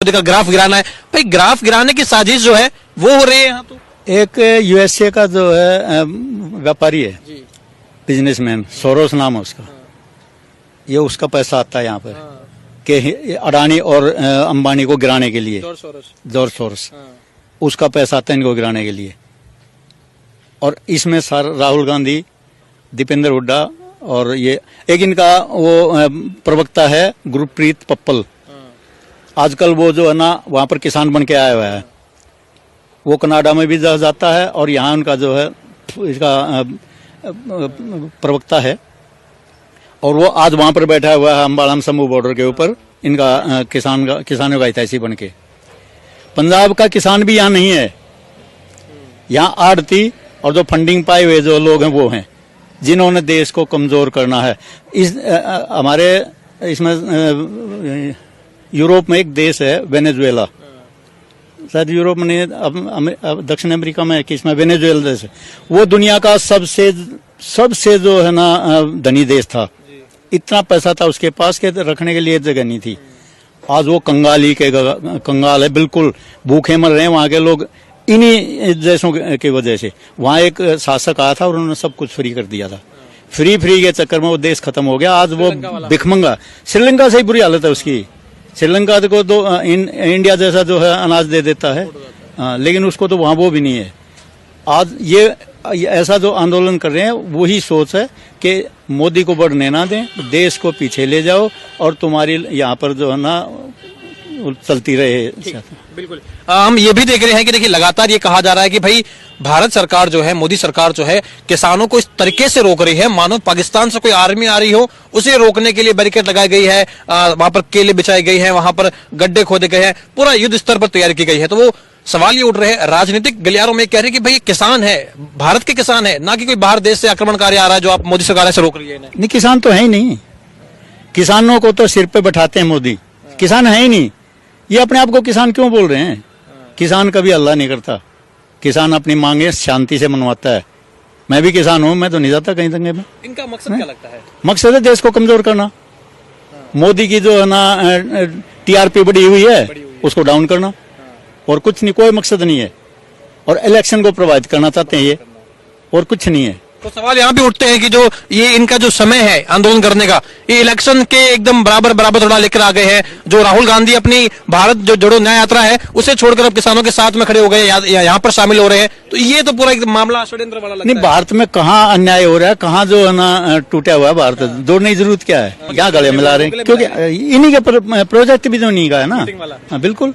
मोदी का ग्राफ गिराना है। भाई ग्राफ गिराने की साजिश जो है वो हो रही है यहाँ तो। एक यूएसए का जो है व्यापारी है, बिजनेसमैन, सोरोस नाम है उसका, ये उसका पैसा आता है यहाँ पर कि अडानी और अंबानी को गिराने के लिए, जॉर्ज सोरोस, उसका पैसा आता है इनको गिराने के लिए। और इसमें सर राहुल गांधी, दीपेंद्र हुड्डा और ये एक इनका वो प्रवक्ता है गुरप्रीत पप्पल, आजकल वो जो है ना वहां पर किसान बन के आया हुआ है, वो कनाडा में भी जाता है और यहाँ उनका जो है इसका प्रवक्ता है, और वो आज वहां पर बैठा हुआ है अंबाला समूह बॉर्डर के ऊपर इनका किसानों का हितैषी बन के। पंजाब का किसान भी यहाँ नहीं है, यहाँ आड़ती और जो फंडिंग पाए हुए जो लोग हैं वो हैं जिन्होंने देश को कमजोर करना है। इस हमारे इसमें यूरोप में एक देश है वेनेजुएला, शायद यूरोप में अब दक्षिण अमेरिका में किसमें वेनेजुएला देश है, वो दुनिया का सबसे जो है ना धनी देश था। इतना पैसा था उसके पास के रखने के लिए जगह नहीं थी। आज वो कंगाल है, बिल्कुल भूखे मर रहे हैं वहां के लोग इन्हीं देशों की वजह से। वहां एक शासक आया था और उन्होंने सब कुछ फ्री कर दिया था। फ्री के चक्कर में वो देश खत्म हो गया। आज वो भिखमंगा, श्रीलंका से ही बुरी हालत है उसकी। श्रीलंका को तो इंडिया जैसा जो है अनाज दे देता है, लेकिन उसको तो वहां वो भी नहीं है। आज ये ऐसा जो आंदोलन कर रहे हैं वही सोच है कि मोदी को बढ़ने ना दें, देश को पीछे ले जाओ और तुम्हारी यहाँ पर जो है ना चलती रहे। बिल्कुल हम ये भी देख रहे हैं कि देखिए लगातार ये कहा जा रहा है कि भाई भारत सरकार जो है, मोदी सरकार जो है किसानों को इस तरीके से रोक रही है मानो पाकिस्तान से कोई आर्मी आ रही हो। उसे रोकने के लिए बैरिकेड लगाई गई है, वहां पर केले बिछाई गई है, वहां पर गड्ढे खोदे गए हैं, पूरा युद्ध स्तर पर तैयारी की गई है। तो वो सवाल ये उठ रहे हैं राजनीतिक गलियारों में, कह रहे हैं कि भाई किसान है, भारत के किसान है, ना कि कोई बाहर देश से आक्रमणकारी आ रहा है जो आप मोदी सरकार से रोक रही है। नहीं, किसान तो है ही नहीं। किसानों को तो सिर पे बैठाते हैं मोदी, किसान है ही नहीं। ये अपने आप को किसान क्यों बोल रहे हैं? किसान कभी अल्लाह नहीं करता। किसान अपनी मांगे शांति से मनवाता है। मैं भी किसान हूं, मैं तो नहीं जाता कहीं दंगे में। इनका मकसद क्या लगता है? मकसद है देश को कमजोर करना। मोदी की जो है ना टीआरपी बढ़ी हुई है उसको डाउन करना, और कुछ नहीं, कोई मकसद नहीं है। और इलेक्शन को प्रभावित करना चाहते हैं ये, और कुछ नहीं है। तो सवाल यहाँ भी उठते हैं कि जो ये इनका जो समय है आंदोलन करने का, ये इलेक्शन के एकदम बराबर थोड़ा लेकर आ गए हैं। जो राहुल गांधी अपनी भारत जो जोड़ो न्याय यात्रा है उसे छोड़कर अब किसानों के साथ में खड़े हो गए, यहाँ पर शामिल हो रहे हैं। तो ये तो पूरा एकदम मामला षड्यंत्र वाला लगता है। नहीं, भारत में कहाँ अन्याय हो रहा है, कहाँ जो है ना टूटा हुआ है भारत। जोड़ने की जरूरत क्या है? क्या गले मिला रहे हैं? क्योंकि इन्हीं के प्रोजेक्ट भी तो नहीं का है ना। बिल्कुल,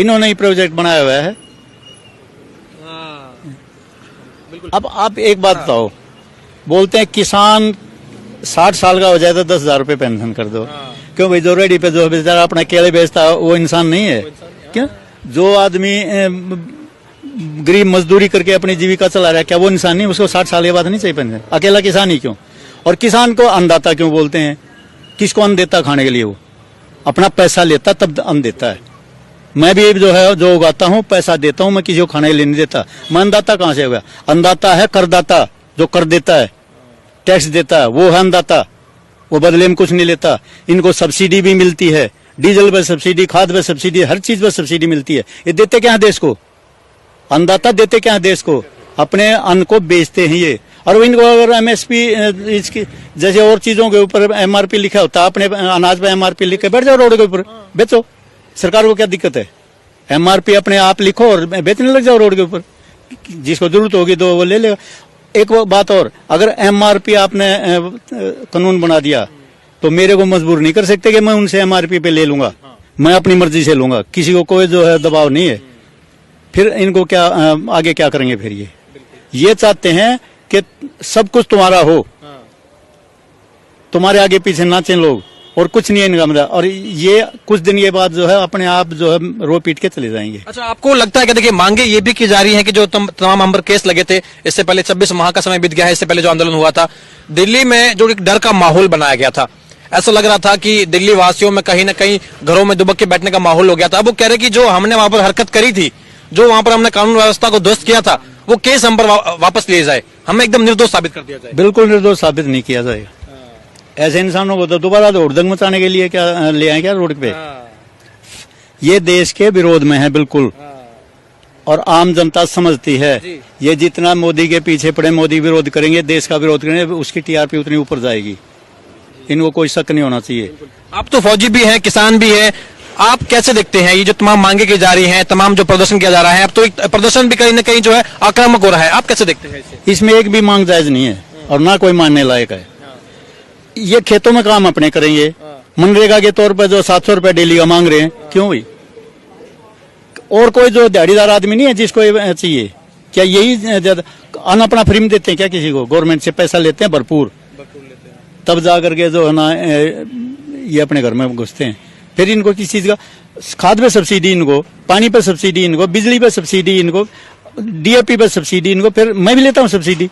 इन्होंने ही प्रोजेक्ट बनाया हुआ है। अब आप एक बात बताओ, बोलते हैं किसान 60 साल का हो जाए तो 10,000 रुपये पेंशन कर दो। क्यों भाई? जो रेडी पे जो बेचारा अपना केले बेचता है वो इंसान नहीं है क्या? जो आदमी गरीब मजदूरी करके अपनी जीविका चला रहा है, क्या वो इंसान नहीं? उसको 60 साल के बाद नहीं चाहिए पेंशन? अकेला किसान ही क्यों? और किसान को अन्नदाता क्यों बोलते हैं? किसको अन्न देता खाने के लिए? वो अपना पैसा लेता तब अन्न देता है। मैं भी जो है जो उगाता हूँ पैसा देता हूँ, मैं किसी को खाने के लिए नहीं देता। मैं अन्नदाता कहाँ से हो गया? अन्नदाता है करदाता, जो कर देता है, टैक्स देता है, वो है अन्नदाता। वो बदले में कुछ नहीं लेता। इनको सब्सिडी भी मिलती है, डीजल पे सब्सिडी, खाद पे सब्सिडी, हर चीज पे सब्सिडी मिलती है। ये देते क्या है देश को? अन्नदाता देते क्या है देश को? अपने अन्न को बेचते हैं ये। और इनको अगर एमएसपी इसकी जैसे और चीजों के ऊपर एमआरपी लिखा होता है, अपने अनाज पे एमआरपी लिख के बैठ जाओ रोड के ऊपर, बेचो। सरकार को क्या दिक्कत है? एमआरपी अपने आप लिखो और बेचने लग जाओ रोड के ऊपर। जिसको जरूरत होगी तो वो ले लेगा। एक बात और, अगर एमआरपी आपने कानून बना दिया तो मेरे को मजबूर नहीं कर सकते कि मैं उनसे एमआरपी पे ले लूंगा। मैं अपनी मर्जी से लूंगा, किसी को कोई जो है दबाव नहीं है। फिर इनको क्या आगे क्या करेंगे? फिर ये चाहते हैं कि सब कुछ तुम्हारा हो, तुम्हारे आगे पीछे नाचें लोग, और कुछ नहीं है इनका मतलब। और ये कुछ दिन के बाद जो है अपने आप जो है रो पीट के चले जाएंगे। अच्छा, आपको लगता है कि देखिए मांगे ये भी की जा रही है कि जो तमाम हम पर केस लगे थे, इससे पहले 26 माह का समय बीत गया है, इससे पहले जो आंदोलन हुआ था दिल्ली में, जो एक डर का माहौल बनाया गया था, ऐसा लग रहा था कि दिल्ली वासियों में कहीं ना कहीं घरों में दुबक के बैठने का माहौल हो गया था। अब वो कह रहे कि जो हमने वहां पर हरकत करी थी, जो वहां पर हमने कानून व्यवस्था को ध्वस्त किया था, वो केस हम पर वापस लिए जाए, हमें एकदम निर्दोष साबित कर दिया जाए। बिल्कुल निर्दोष साबित नहीं किया जाएगा। ऐसे इंसानों को तो दोबारा दौड़ दंग मचाने के लिए क्या ले आए क्या रोड पे? ये देश के विरोध में है बिल्कुल। और आम जनता समझती है जी। ये जितना मोदी के पीछे पड़े, मोदी विरोध करेंगे, देश का विरोध करेंगे, उसकी टीआरपी उतनी ऊपर जाएगी। इनको कोई शक नहीं होना चाहिए। आप तो फौजी भी हैं, किसान भी हैं, आप कैसे देखते हैं ये जो तमाम मांगे की जा रही हैं, तमाम जो प्रदर्शन किया जा रहा है, अब तो एक प्रदर्शन भी कहीं ना कहीं जो है आक्रामक हो रहा है, आप कैसे देखते हैं इसे? इसमें एक भी मांग जायज नहीं है और ना कोई मानने लायक है। ये खेतों में काम अपने करेंगे, मनरेगा के तौर पर जो 700 रुपए डेली का मांग रहे हैं, क्यों भाई? और कोई जो दिहाड़ीदार आदमी नहीं है जिसको ये चाहिए? क्या यही अन्न अपना फ्री में देते हैं क्या किसी को? गवर्नमेंट से पैसा लेते हैं भरपूर, तब जा करके जो है ना ये अपने घर में घुसते हैं। फिर इनको किस चीज का? खाद पे सब्सिडी इनको, पानी पे सब्सिडी इनको, बिजली पे सब्सिडी इनको, डीएपी पे सब्सिडी इनको। फिर मैं भी लेता हूँ सब्सिडी,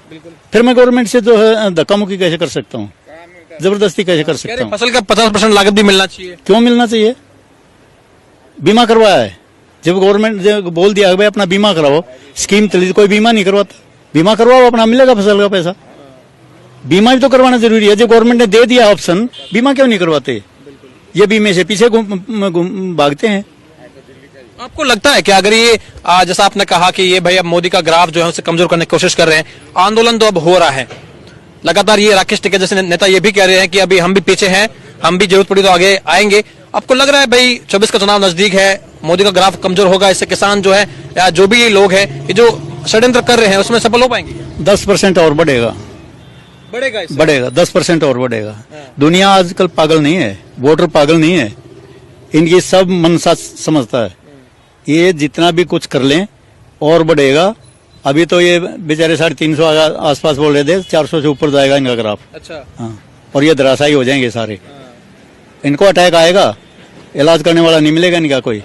फिर मैं गवर्नमेंट से जो है धक्का मुक्की कैसे कर सकता हूँ? जबरदस्ती कैसे कर सकता हूँ? फसल का 50% लागत भी मिलना चाहिए। क्यों मिलना चाहिए? बीमा करवाया है, जब गवर्नमेंट ने बोल दिया भाई अपना बीमा कराओ, स्कीम चली, कोई बीमा नहीं करवाता। बीमा करवाओ, अपना मिलेगा फसल का पैसा। बीमा भी तो करवाना जरूरी है। जब गवर्नमेंट ने दे दिया ऑप्शन, बीमा क्यों नहीं करवाते? ये बीमे से पीछे भागते हैं। आपको लगता है कि अगर ये जैसा आपने कहा कि ये भाई अब मोदी का ग्राफ जो है उसे कमजोर करने की कोशिश कर रहे हैं, आंदोलन तो अब हो रहा है लगातार, ये राकेश टिकैत जैसे नेता ये भी कह रहे हैं कि अभी हम भी पीछे हैं, हम भी जरूरत पड़ी तो आगे आएंगे। आपको लग रहा है भाई 24 का चुनाव नजदीक है, मोदी का ग्राफ कमजोर होगा, इससे किसान जो है या जो भी लोग हैं ये जो षड्यंत्र कर रहे हैं उसमें सफल हो पाएंगे? 10% और बढ़ेगा, बढ़ेगा 10% और बढ़ेगा। दुनिया आजकल पागल नहीं है, वोटर पागल नहीं है, इनकी सब मनसा समझता है। ये जितना भी कुछ कर लें और बढ़ेगा। अभी तो ये बेचारे 350 आसपास बोल रहे थे, 400 से ऊपर जाएगा इनका ग्राफ। अच्छा। हाँ, और ये धराशायी हो जाएंगे सारे। इनको अटैक आएगा, इलाज करने वाला नहीं मिलेगा इनका कोई।